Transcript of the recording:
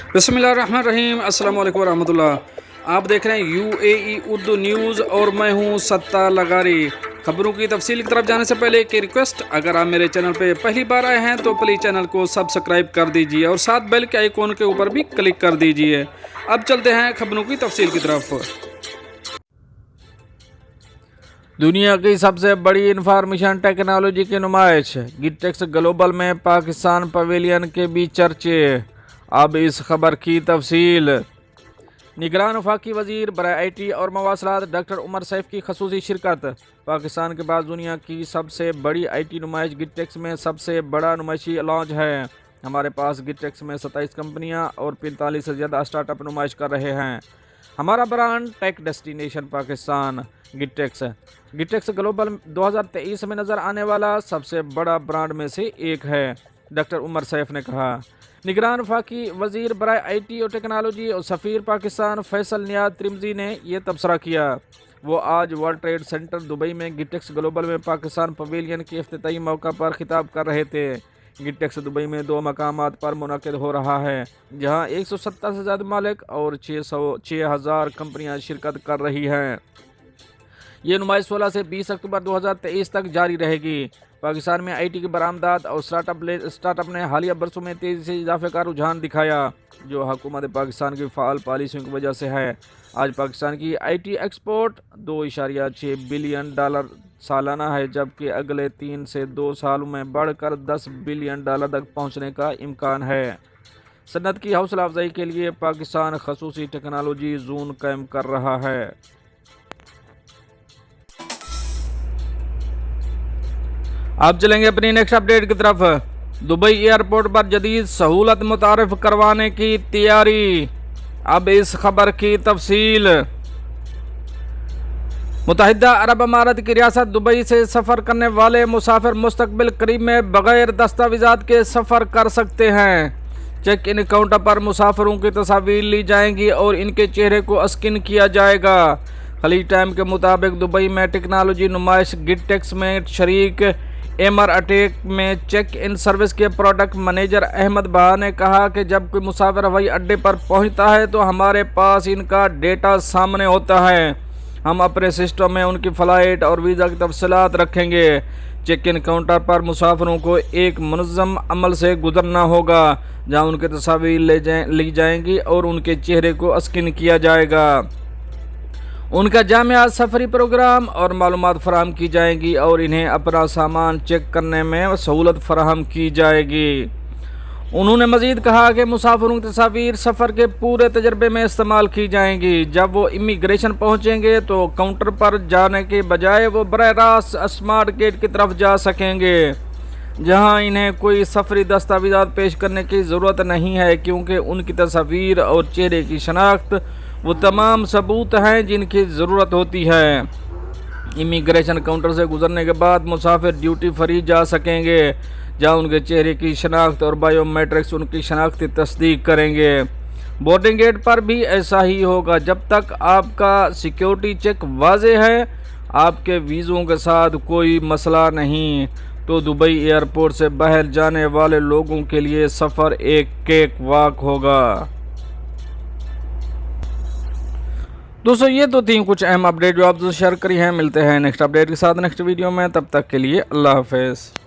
बिस्मिल्लाहिर्रहमानिर्रहीम, अस्सलाम वालेकुम रहमतुल्लाह। आप देख रहे हैं UAE उर्दू न्यूज़ और मैं हूं सत्तार लगारी। खबरों की तफसील की तरफ जाने से पहले एक रिक्वेस्ट, अगर आप मेरे चैनल पे पहली बार आए हैं तो प्लीज़ चैनल को सब्सक्राइब कर दीजिए और साथ बेल के आइकॉन के ऊपर भी क्लिक कर दीजिए। अब चलते हैं खबरों की तफसील की तरफ। दुनिया की सबसे बड़ी इंफॉर्मेशन टेक्नोलॉजी की नुमाइश गिटेक्स ग्लोबल में पाकिस्तान पवेलियन के बीच चर्चे। अब इस खबर की तफसील। निगरान वफाकी वजीर बराए IT और मवासलात डॉक्टर उमर सैफ की खसूसी शिरकत। पाकिस्तान के बाद दुनिया की सबसे बड़ी IT नुमाइश गिटेक्स में सबसे बड़ा नुमाइशी लॉन्च है। हमारे पास गिटेक्स में 27 कंपनियां और 45 से ज़्यादा स्टार्टअप नुमाइश कर रहे हैं। हमारा brand tech destination Pakistan GITEX global 2023 में नज़र आने वाला सबसे बड़ा ब्रांड में से एक है, डॉक्टर उमर सैफ ने कहा। निगरान वफाकी वजीर बराए IT और टेक्नोलॉजी और सफ़ीर पाकिस्तान फैसल नियाज त्रिमजी ने यह तबसरा किया। वो आज वर्ल्ड ट्रेड सेंटर दुबई में गिटेक्स ग्लोबल में पाकिस्तान पवेलियन के इफ्तिताई मौका पर खिताब कर रहे थे। गिटेक्स दुबई में 2 मकामात पर मुनक़िद हो रहा है, जहां 170 से ज़्यादा मालिक और 6,000 कंपनियां शिरकत कर रही हैं। ये नुमाइश 16 से 20 अक्टूबर 2023 तक जारी रहेगी। पाकिस्तान में IT की बरामदात और स्टार्टअप ने हालिया बरसों में तेज़ी से इजाफे का रुझान दिखाया, जो हुकूमत पाकिस्तान की फ़ाल पॉलिसियों की वजह से है। आज पाकिस्तान की IT एक्सपोर्ट $2.6 बिलियन सालाना है, जबकि अगले 3 से 2 सालों में बढ़कर $10 बिलियन तक पहुँचने का इम्कान है। सनत की हौसला अफजाई के लिए पाकिस्तान खसूसी टेक्नोलॉजी जोन कायम कर रहा है। अब चलेंगे अपनी नेक्स्ट अपडेट की तरफ। दुबई एयरपोर्ट पर जदीद सहूलत मुतारिफ करवाने की तैयारी। अब इस खबर की तफसील। मुत्तहिदा अरब अमारात की रियासत दुबई से सफ़र करने वाले मुसाफिर मुस्तकबिल करीब में बगैर दस्तावेज़ात के सफ़र कर सकते हैं। चेक इन काउंटर पर मुसाफिरों की तस्वीर ली जाएंगी और इनके चेहरे को स्किन किया जाएगा। खलीज टाइम के मुताबिक दुबई में टेक्नोलॉजी नुमाइश गिटेक्स में शरीक एमर अटेक में चेक इन सर्विस के प्रोडक्ट मैनेजर अहमद बहा ने कहा कि जब कोई मुसाफिर हवाई अड्डे पर पहुंचता है तो हमारे पास इनका डेटा सामने होता है। हम अपने सिस्टम में उनकी फ़्लाइट और वीज़ा की तफसीलात रखेंगे। चेक इन काउंटर पर मुसाफिरों को एक मुनज़्ज़म अमल से गुजरना होगा, जहां उनकी तस्वीर ली जाएंगी और उनके चेहरे को स्किन किया जाएगा। उनका जामिया सफरी प्रोग्राम और मालूमात फराहम की जाएंगी और इन्हें अपना सामान चेक करने में सहूलत फराहम की जाएगी। उन्होंने मजीद कहा कि मुसाफिरों की तस्वीर सफ़र के पूरे तजर्बे में इस्तेमाल की जाएंगी। जब वो इमिग्रेशन पहुंचेंगे तो काउंटर पर जाने के बजाय वो बराह रास्त स्मार्ट गेट की तरफ जा सकेंगे, जहां इन्हें कोई सफरी दस्तावेज़ात पेश करने की ज़रूरत नहीं है, क्योंकि उनकी तस्वीर और चेहरे की शनाख्त वो तमाम सबूत हैं जिनकी ज़रूरत होती है। इमिग्रेशन काउंटर से गुजरने के बाद मुसाफिर ड्यूटी फ्री जा सकेंगे, जहां उनके चेहरे की शनाख्त और बायोमेट्रिक्स उनकी शनाख्त की तस्दीक करेंगे। बोर्डिंग गेट पर भी ऐसा ही होगा। जब तक आपका सिक्योरिटी चेक वाज़े है, आपके वीज़ों के साथ कोई मसला नहीं, तो दुबई एयरपोर्ट से बाहर जाने वाले लोगों के लिए सफ़र एक केक वॉक होगा। दोस्तों, ये तो थी कुछ अहम अपडेट जो आपसे शेयर करी हैं। मिलते हैं नेक्स्ट अपडेट के साथ नेक्स्ट वीडियो में। तब तक के लिए अल्लाह हाफ़िज़।